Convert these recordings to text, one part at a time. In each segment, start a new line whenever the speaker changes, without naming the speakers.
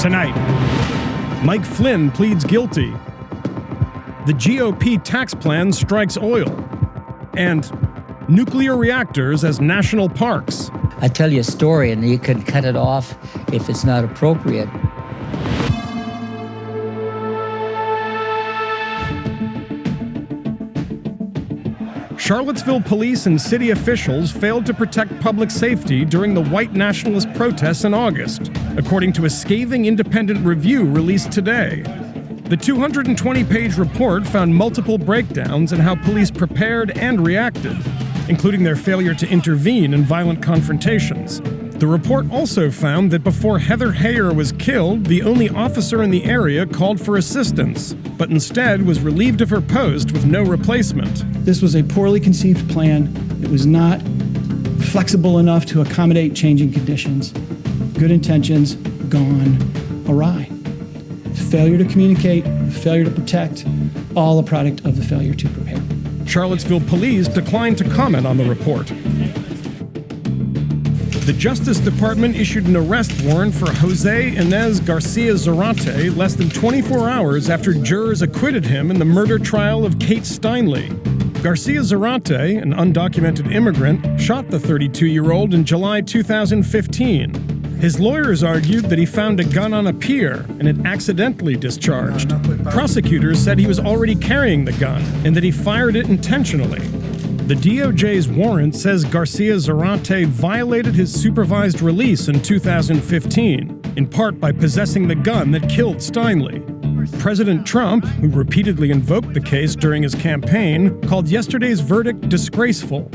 Tonight, Mike Flynn pleads guilty. The GOP tax plan strikes oil. And nuclear reactors as national parks.
I tell you a story and you can cut it off if it's not appropriate.
Charlottesville police and city officials failed to protect public safety during the white nationalist protests in August, according to a scathing independent review released today. The 220-page report found multiple breakdowns in how police prepared and reacted, including their failure to intervene in violent confrontations. The report also found that before Heather Heyer was killed, the only officer in the area called for assistance, but instead was relieved of her post with no replacement.
This was a poorly conceived plan. It was not flexible enough to accommodate changing conditions. Good intentions gone awry. Failure to communicate, failure to protect, all a product of the failure to prepare.
Charlottesville police declined to comment on the report. The Justice Department issued an arrest warrant for Jose Inez Garcia Zarate less than 24 hours after jurors acquitted him in the murder trial of Kate Steinle. Garcia Zarate, an undocumented immigrant, shot the 32-year-old in July 2015. His lawyers argued that he found a gun on a pier and it accidentally discharged. Prosecutors said he was already carrying the gun and that he fired it intentionally. The DOJ's warrant says Garcia Zarate violated his supervised release in 2015, in part by possessing the gun that killed Steinle. President Trump, who repeatedly invoked the case during his campaign, called yesterday's verdict disgraceful.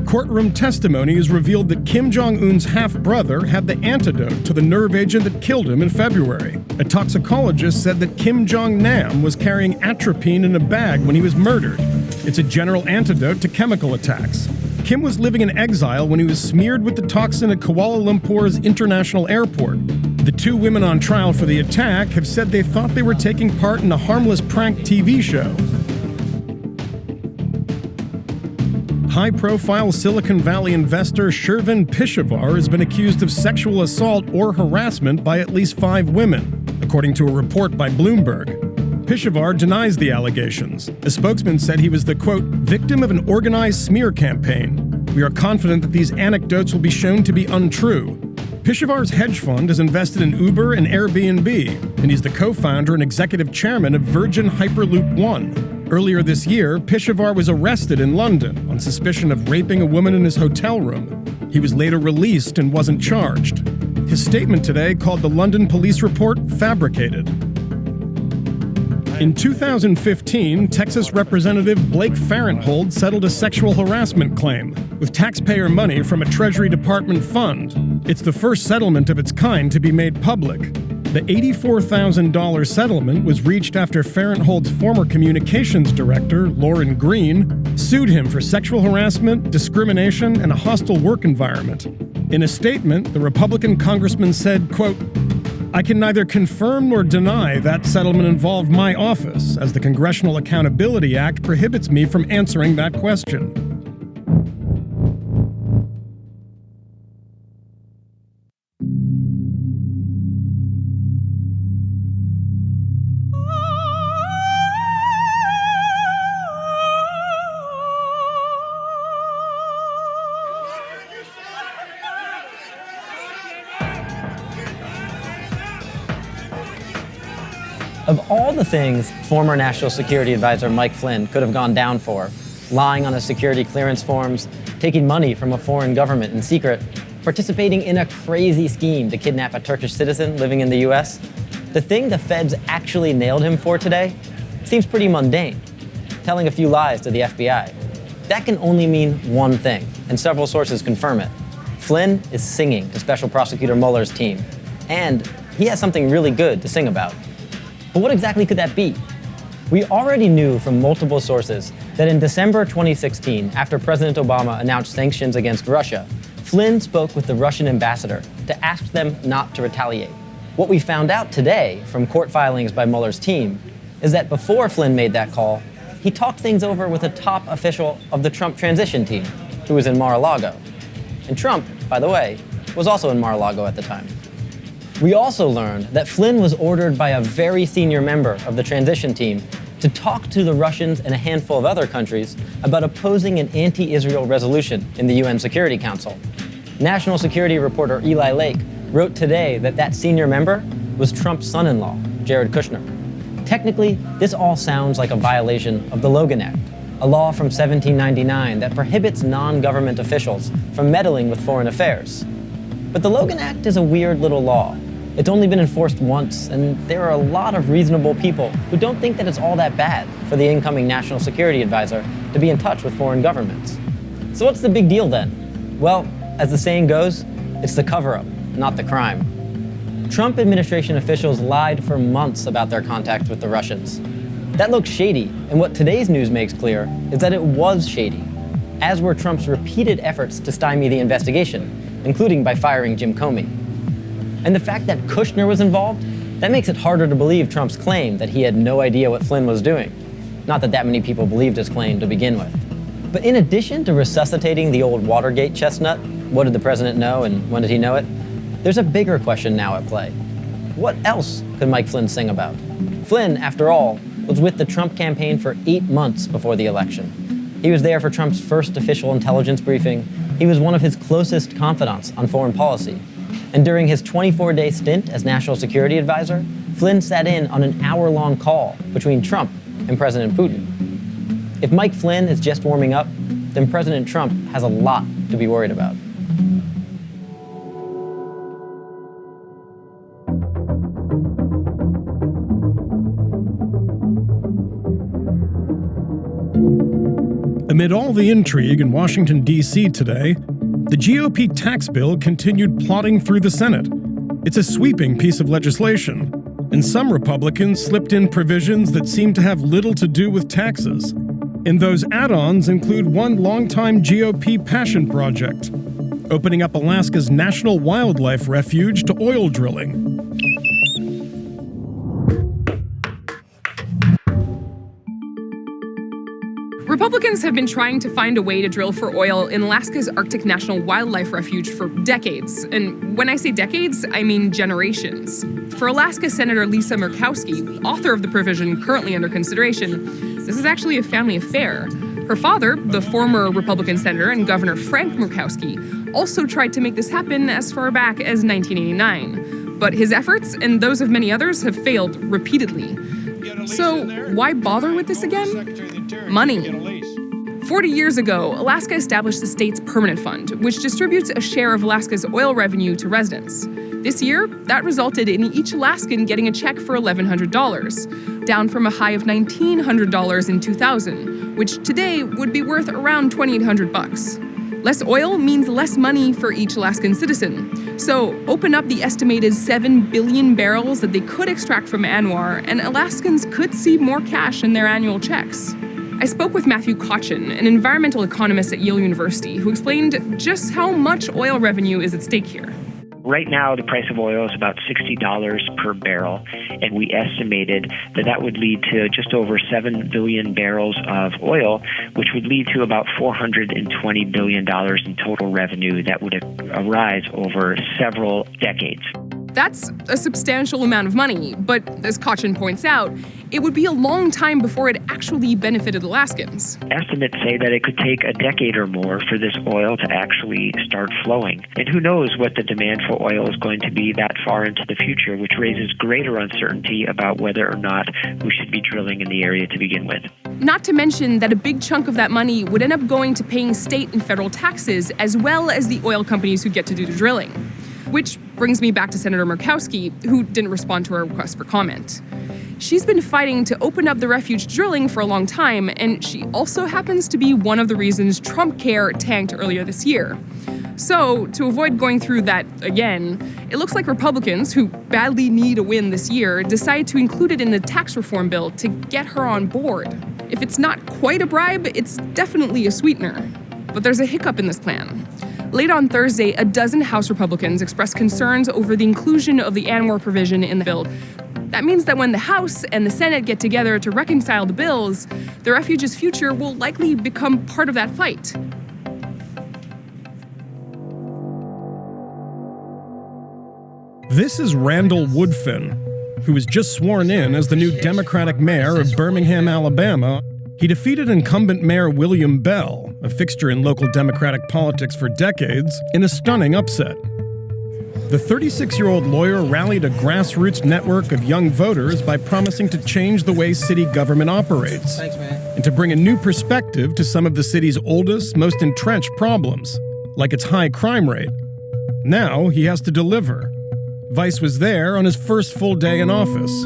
Courtroom testimony has revealed that Kim Jong-un's half-brother had the antidote to the nerve agent that killed him in February. A toxicologist said that Kim Jong-nam was carrying atropine in a bag when he was murdered. It's a general antidote to chemical attacks. Kim was living in exile when he was smeared with the toxin at Kuala Lumpur's international airport. The two women on trial for the attack have said they thought they were taking part in a harmless prank TV show. High-profile Silicon Valley investor Shervin Pishevar has been accused of sexual assault or harassment by at least 5 women, according to a report by Bloomberg. Pishevar denies the allegations. A spokesman said he was the, quote, victim of an organized smear campaign. We are confident that these anecdotes will be shown to be untrue. Pishevar's hedge fund has invested in Uber and Airbnb, and he's the co-founder and executive chairman of Virgin Hyperloop One. Earlier this year, Pishevar was arrested in London on suspicion of raping a woman in his hotel room. He was later released and wasn't charged. His statement today called the London police report fabricated. In 2015, Texas Representative Blake Farenthold settled a sexual harassment claim with taxpayer money from a Treasury Department fund. It's the first settlement of its kind to be made public. The $84,000 settlement was reached after Farenthold's former communications director, Lauren Green, sued him for sexual harassment, discrimination, and a hostile work environment. In a statement, the Republican congressman said, quote, I can neither confirm nor deny that settlement involved my office, as the Congressional Accountability Act prohibits me from answering that question.
Of all the things former National Security Advisor Mike Flynn could have gone down for, lying on his security clearance forms, taking money from a foreign government in secret, participating in a crazy scheme to kidnap a Turkish citizen living in the US, the thing the feds actually nailed him for today seems pretty mundane, telling a few lies to the FBI. That can only mean one thing, and several sources confirm it. Flynn is singing to Special Prosecutor Mueller's team, and he has something really good to sing about. But what exactly could that be? We already knew from multiple sources that in December 2016, after President Obama announced sanctions against Russia, Flynn spoke with the Russian ambassador to ask them not to retaliate. What we found out today from court filings by Mueller's team is that before Flynn made that call, he talked things over with a top official of the Trump transition team, who was in Mar-a-Lago. And Trump, by the way, was also in Mar-a-Lago at the time. We also learned that Flynn was ordered by a very senior member of the transition team to talk to the Russians and a handful of other countries about opposing an anti-Israel resolution in the UN Security Council. National security reporter Eli Lake wrote today that that senior member was Trump's son-in-law, Jared Kushner. Technically, this all sounds like a violation of the Logan Act, a law from 1799 that prohibits non-government officials from meddling with foreign affairs. But the Logan Act is a weird little law. It's only been enforced once, and there are a lot of reasonable people who don't think that it's all that bad for the incoming national security advisor to be in touch with foreign governments. So what's the big deal then? Well, as the saying goes, it's the cover-up, not the crime. Trump administration officials lied for months about their contacts with the Russians. That looks shady, and what today's news makes clear is that it was shady, as were Trump's repeated efforts to stymie the investigation, including by firing Jim Comey. And the fact that Kushner was involved, that makes it harder to believe Trump's claim that he had no idea what Flynn was doing. Not that many people believed his claim to begin with. But in addition to resuscitating the old Watergate chestnut, what did the president know and when did he know it? There's a bigger question now at play. What else could Mike Flynn sing about? Flynn, after all, was with the Trump campaign for 8 months before the election. He was there for Trump's first official intelligence briefing. He was one of his closest confidants on foreign policy. And during his 24-day stint as National Security Advisor, Flynn sat in on an hour-long call between Trump and President Putin. If Mike Flynn is just warming up, then President Trump has a lot to be worried about.
Amid all the intrigue in Washington, D.C. today, the GOP tax bill continued plodding through the Senate. It's a sweeping piece of legislation, and some Republicans slipped in provisions that seem to have little to do with taxes. And those add-ons include one longtime GOP passion project, opening up Alaska's national wildlife refuge to oil drilling.
Republicans have been trying to find a way to drill for oil in Alaska's Arctic National Wildlife Refuge for decades. And when I say decades, I mean generations. For Alaska Senator Lisa Murkowski, author of the provision currently under consideration, this is actually a family affair. Her father, the former Republican senator and Governor Frank Murkowski, also tried to make this happen as far back as 1989. But his efforts, and those of many others, have failed repeatedly. So why bother with this again? Money. 40 years ago, Alaska established the state's permanent fund, which distributes a share of Alaska's oil revenue to residents. This year, that resulted in each Alaskan getting a check for $1,100, down from a high of $1,900 in 2000, which today would be worth around $2,800. Less oil means less money for each Alaskan citizen. So open up the estimated 7 billion barrels that they could extract from ANWR, and Alaskans could see more cash in their annual checks. I spoke with Matthew Cochin, an environmental economist at Yale University, who explained just how much oil revenue is at stake here.
Right now, the price of oil is about $60 per barrel, and we estimated that that would lead to just over 7 billion barrels of oil, which would lead to about $420 billion in total revenue that would arise over several decades.
That's a substantial amount of money, but as Cochin points out, it would be a long time before it actually benefited Alaskans.
Estimates say that it could take a decade or more for this oil to actually start flowing. And who knows what the demand for oil is going to be that far into the future, which raises greater uncertainty about whether or not we should be drilling in the area to begin with.
Not to mention that a big chunk of that money would end up going to paying state and federal taxes, as well as the oil companies who get to do the drilling. Which brings me back to Senator Murkowski, who didn't respond to our request for comment. She's been fighting to open up the refuge drilling for a long time, and she also happens to be one of the reasons Trump Care tanked earlier this year. So, to avoid going through that again, it looks like Republicans, who badly need a win this year, decide to include it in the tax reform bill to get her on board. If it's not quite a bribe, it's definitely a sweetener. But there's a hiccup in this plan. Late on Thursday, a dozen House Republicans expressed concerns over the inclusion of the ANWR provision in the bill. That means that when the House and the Senate get together to reconcile the bills, the refuge's future will likely become part of that fight.
This is Randall Woodfin, who was just sworn in as the new Democratic mayor of Birmingham, Alabama. He defeated incumbent Mayor William Bell, a fixture in local Democratic politics for decades, in a stunning upset. The 36-year-old lawyer rallied a grassroots network of young voters by promising to change the way city government operates.
Thanks, man.
And to bring a new perspective to some of the city's oldest, most entrenched problems, like its high crime rate. Now he has to deliver. Vice was there on his first full day in office.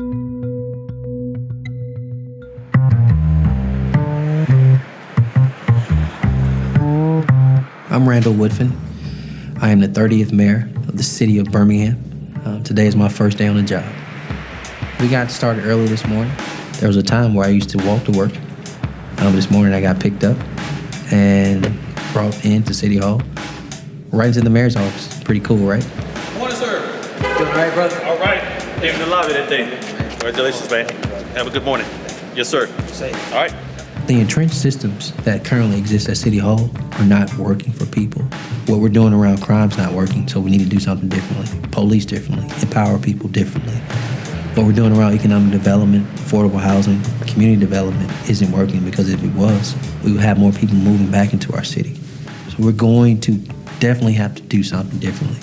I'm Randall Woodfin. I am the 30th mayor of the city of Birmingham. Today is my first day on the job. We got started early this morning. There was a time where I used to walk to work. This morning I got picked up and brought into City Hall, right into the mayor's office. Pretty cool, right?
Morning, sir.
Doing all right, brother?
All right. Came in the lobby that day. Congratulations, man. Have a good morning. Yes, sir. All right.
The entrenched systems that currently exist at City Hall are not working for people. What we're doing around crime's not working, so we need to do something differently. Police differently, empower people differently. What we're doing around economic development, affordable housing, community development isn't working, because if it was, we would have more people moving back into our city. So we're going to definitely have to do something differently.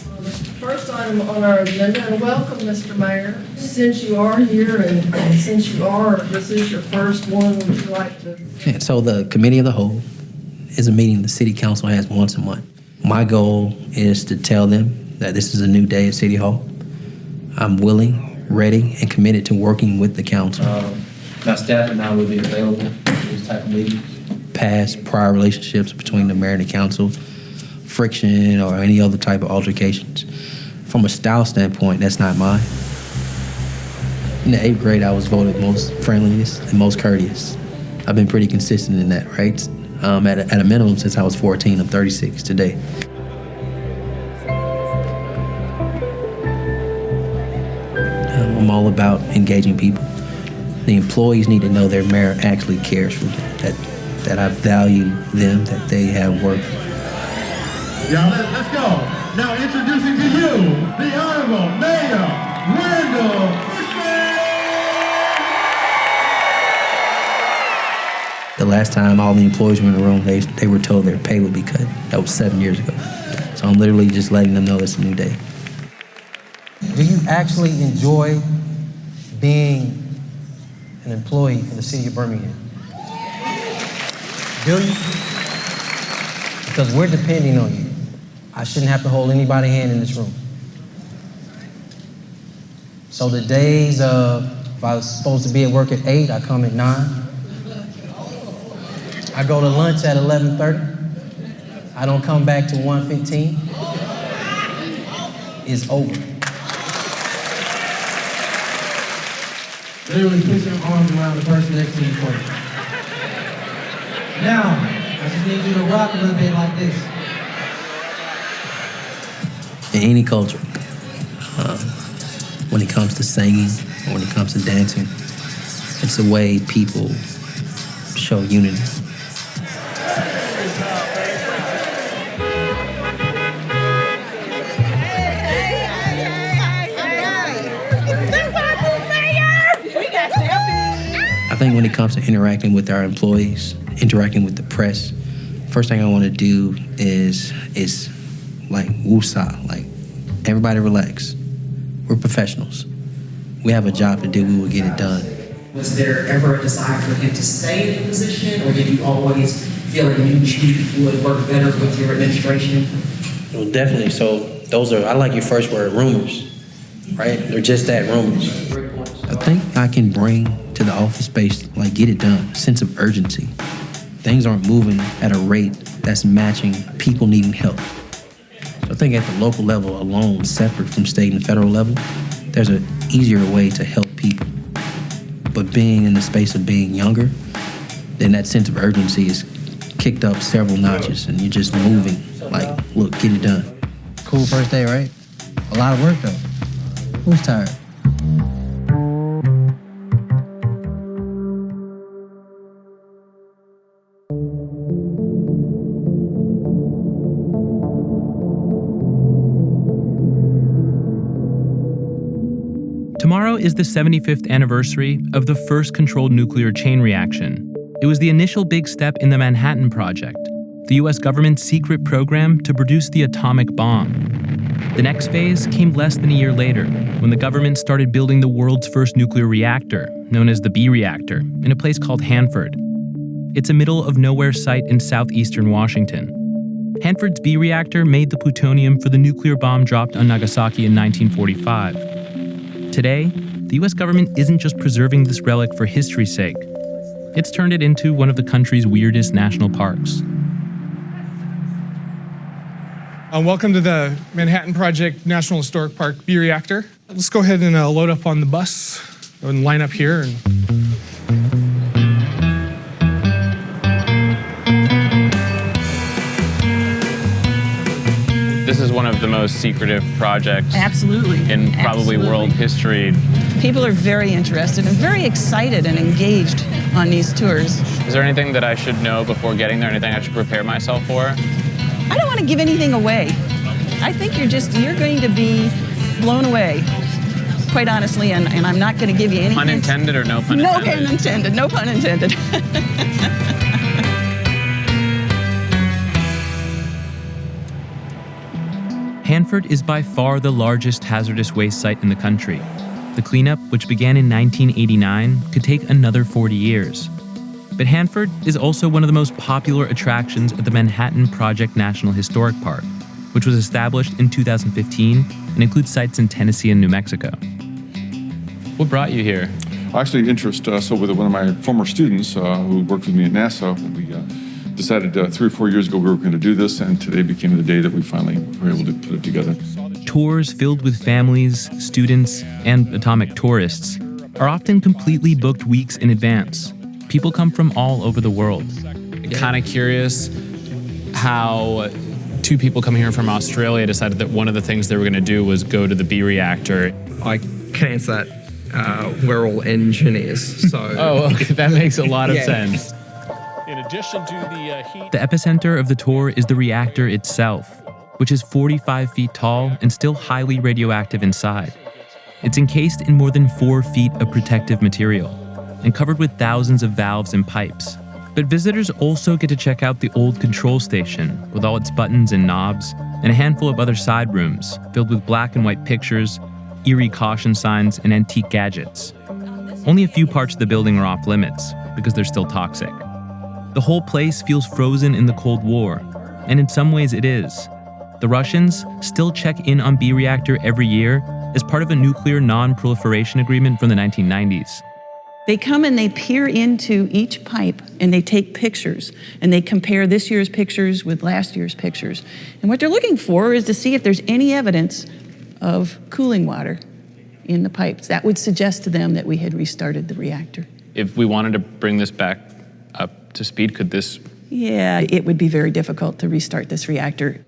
First item on our agenda, and welcome, Mr. Mayor. Since you are here and since this is your first one, would you like to?
Yeah, so the Committee of the Whole is a meeting the City Council has once a month. My goal is to tell them that this is a new day at City Hall. I'm willing, ready, and committed to working with the council. My staff and I will be available for this type of meeting. Past, prior relationships between the mayor and the council, friction or any other type of altercations. From a style standpoint, that's not mine. In the 8th grade, I was voted most friendliest and most courteous. I've been pretty consistent in that, right? At a minimum since I was 14, I'm 36 today. I'm all about engaging people. The employees need to know their mayor actually cares for them, that I value them, that they have worth.
Y'all, let's go. Now introducing to you, the Honorable Mayor Randall Woodfin.
The last time all the employees were in the room, they were told their pay would be cut. That was 7 years ago. So I'm literally just letting them know it's a new day.
Do you actually enjoy being an employee for the city of Birmingham? Do you? Because we're depending on you. I shouldn't have to hold anybody's hand in this room. So the days of, if I was supposed to be at work at 8, I come at 9. I go to lunch at 11:30. I don't come back to 1:15. It's over.
Literally put your arms around the person next to you for you. Now, I just need you to rock a little bit like this.
In any culture, when it comes to singing, or when it comes to dancing, it's a way people show unity. I think when it comes to interacting with our employees, interacting with the press, first thing I want to do is like woosah, like everybody relax. We're professionals. We have a job to do, we will get it done.
Was there ever a desire for him to stay in the position, or did you always feel like a new chief would work better with your administration?
Well, definitely. So I like your first word, rumors, right? They're just that, rumors. I think I can bring to the office space, like get it done, sense of urgency. Things aren't moving at a rate that's matching people needing help. So I think at the local level alone, separate from state and federal level, there's an easier way to help people. But being in the space of being younger, then that sense of urgency is kicked up several notches and you're just moving, like, look, get it done.
Cool first day, right? A lot of work though. Who's tired?
Tomorrow is the 75th anniversary of the first controlled nuclear chain reaction. It was the initial big step in the Manhattan Project, the US government's secret program to produce the atomic bomb. The next phase came less than a year later, when the government started building the world's first nuclear reactor, known as the B reactor, in a place called Hanford. It's a middle-of-nowhere site in southeastern Washington. Hanford's B reactor made the plutonium for the nuclear bomb dropped on Nagasaki in 1945. Today, the US government isn't just preserving this relic for history's sake. It's turned it into one of the country's weirdest national parks.
Welcome to the Manhattan Project National Historic Park B reactor. Let's go ahead and load up on the bus and line up here.
This is one of the most secretive projects
Absolutely.
in probably world history.
People are very interested and very excited and engaged on these tours.
Is there anything that I should know before getting there? Anything I should prepare myself for?
I don't want to give anything away. I think you're going to be blown away, quite honestly, and I'm not going to give you any
Pun
hints.
intended or no pun
No
intended?
pun intended, no pun intended.
Hanford is by far the largest hazardous waste site in the country. The cleanup, which began in 1989, could take another 40 years. But Hanford is also one of the most popular attractions at the Manhattan Project National Historic Park, which was established in 2015 and includes sites in Tennessee and New Mexico. What brought you here?
Actually, interest. So with one of my former students who worked with me at NASA, we decided 3 or 4 years ago we were going to do this, and today became the day that we finally were able to put it together.
Tours filled with families, students, and atomic tourists are often completely booked weeks in advance. People come from all over the world.
Kind of curious how two people coming here from Australia decided that one of the things they were going to do was go to the B reactor.
I can't say we're all engineers, so...
Oh, okay, that makes a lot of
Yeah.
sense.
In addition to the heat...
The epicenter of the tour is the reactor itself, which is 45 feet tall and still highly radioactive inside. It's encased in more than 4 feet of protective material and covered with thousands of valves and pipes. But visitors also get to check out the old control station with all its buttons and knobs, and a handful of other side rooms filled with black and white pictures, eerie caution signs, and antique gadgets. Only a few parts of the building are off limits because they're still toxic. The whole place feels frozen in the Cold War, and in some ways it is. The Russians still check in on B reactor every year as part of a nuclear non-proliferation agreement from the 1990s.
They come and they peer into each pipe and they take pictures and they compare this year's pictures with last year's pictures. And what they're looking for is to see if there's any evidence of cooling water in the pipes. That would suggest to them that we had restarted the reactor.
If we wanted to bring this back up to speed, could this...
Yeah, it would be very difficult to restart this reactor.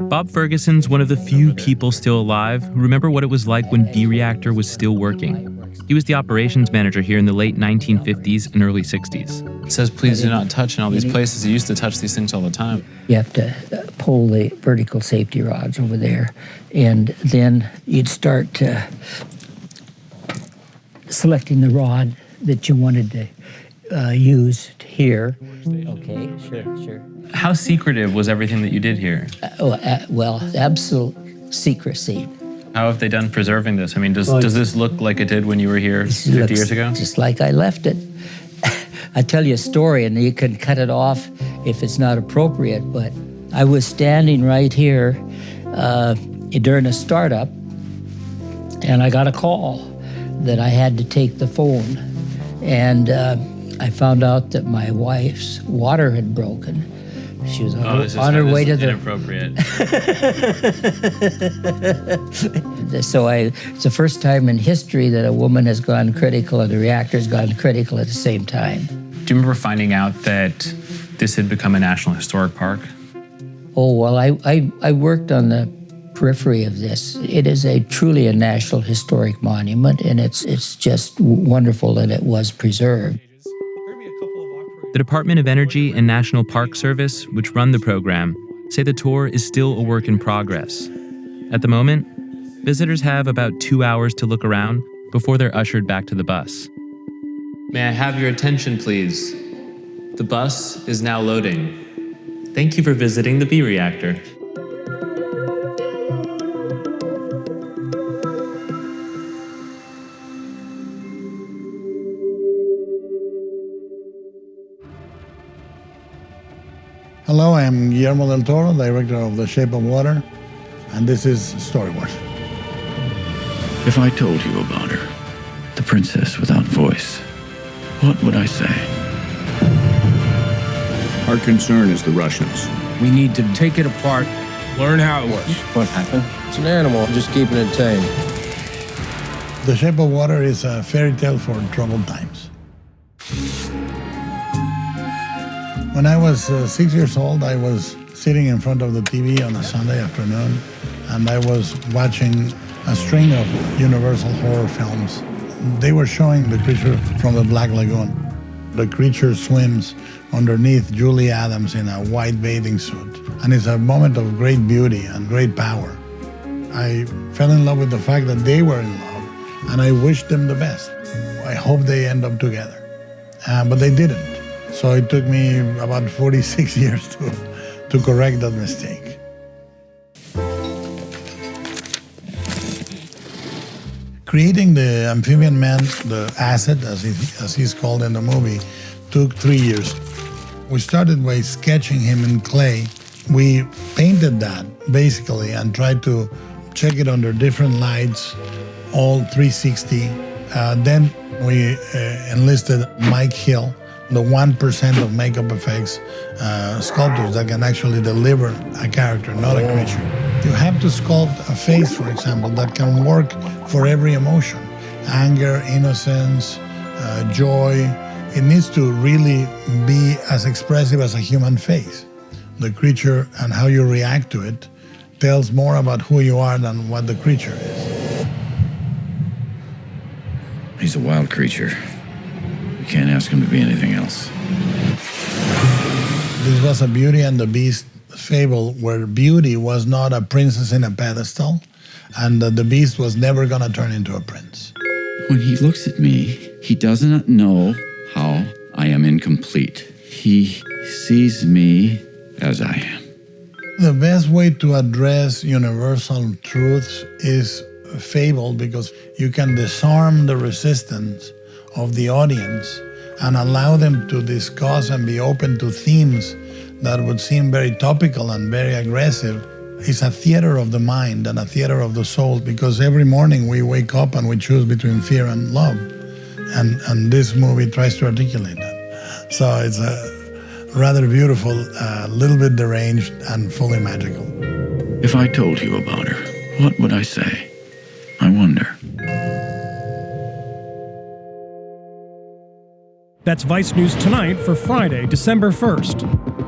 Bob Ferguson's one of the few people still alive who remember what it was like when B reactor was still working. He was the operations manager here in the late 1950s and early 60s.
It says, please do not touch in all these places. You used to touch these things all the time.
You have to pull the vertical safety rods over there, and then you'd start selecting the rod that you wanted to use here. Okay, sure.
How secretive was everything that you did here?
Well, absolute secrecy.
How have they done preserving this? I mean, does this look like it did when you were here 50 years ago?
Just like I left it. I tell you a story, and you can cut it off if it's not appropriate, but I was standing right here during a startup, and I got a call that I had to take the phone, and I found out that my wife's water had broken. She was on her way to the...
inappropriate.
So it's the first time in history that a woman has gone critical and the reactor's gone critical at the same time.
Do you remember finding out that this had become a National Historic Park?
Oh, well, I worked on the periphery of this. It is truly a National Historic Monument, and it's just wonderful that it was preserved.
The Department of Energy and National Park Service, which run the program, say the tour is still a work in progress. At the moment, Visitors have about 2 hours to look around before they're ushered back to the bus.
May I have your attention, please? The bus is now loading. Thank you for visiting the B reactor.
Hello, I am Guillermo del Toro, director of The Shape of Water, and this is Storyboard.
If I told you about her, the princess without voice, what would I say?
Our concern is the Russians.
We need to take it apart, learn how it works.
What happened?
It's an animal, just keeping it tame.
The Shape of Water is a fairy tale for troubled times. When I was 6 years old, I was sitting in front of the TV on a Sunday afternoon, and I was watching a string of Universal horror films. They were showing The Creature from the Black Lagoon. The creature swims underneath Julie Adams in a white bathing suit, and it's a moment of great beauty and great power. I fell in love with the fact that they were in love, and I wished them the best. I hope they end up together, but they didn't. So it took me about 46 years to correct that mistake. Creating the amphibian man, the asset, as he's called in the movie, took 3 years. We started by sketching him in clay. We painted that, basically, and tried to check it under different lights, all 360. Then we enlisted Mike Hill, the 1% of makeup effects sculptors that can actually deliver a character, not a creature. You have to sculpt a face, for example, that can work for every emotion. Anger, innocence, joy. It needs to really be as expressive as a human face. The creature and how you react to it tells more about who you are than what the creature is.
He's a wild creature. You can't ask him to be anything else.
This was a Beauty and the Beast fable where Beauty was not a princess in a pedestal, and the Beast was never going to turn into a prince.
When he looks at me, he does not know how I am incomplete. He sees me as I am.
The best way to address universal truths is fable, because you can disarm the resistance of the audience and allow them to discuss and be open to themes that would seem very topical and very aggressive. It's a theater of the mind and a theater of the soul, because every morning we wake up and we choose between fear and love. And this movie tries to articulate that. So it's a rather beautiful, a little bit deranged and fully magical.
If I told you about her, what would I say? I wonder.
That's Vice News Tonight for Friday, December 1st.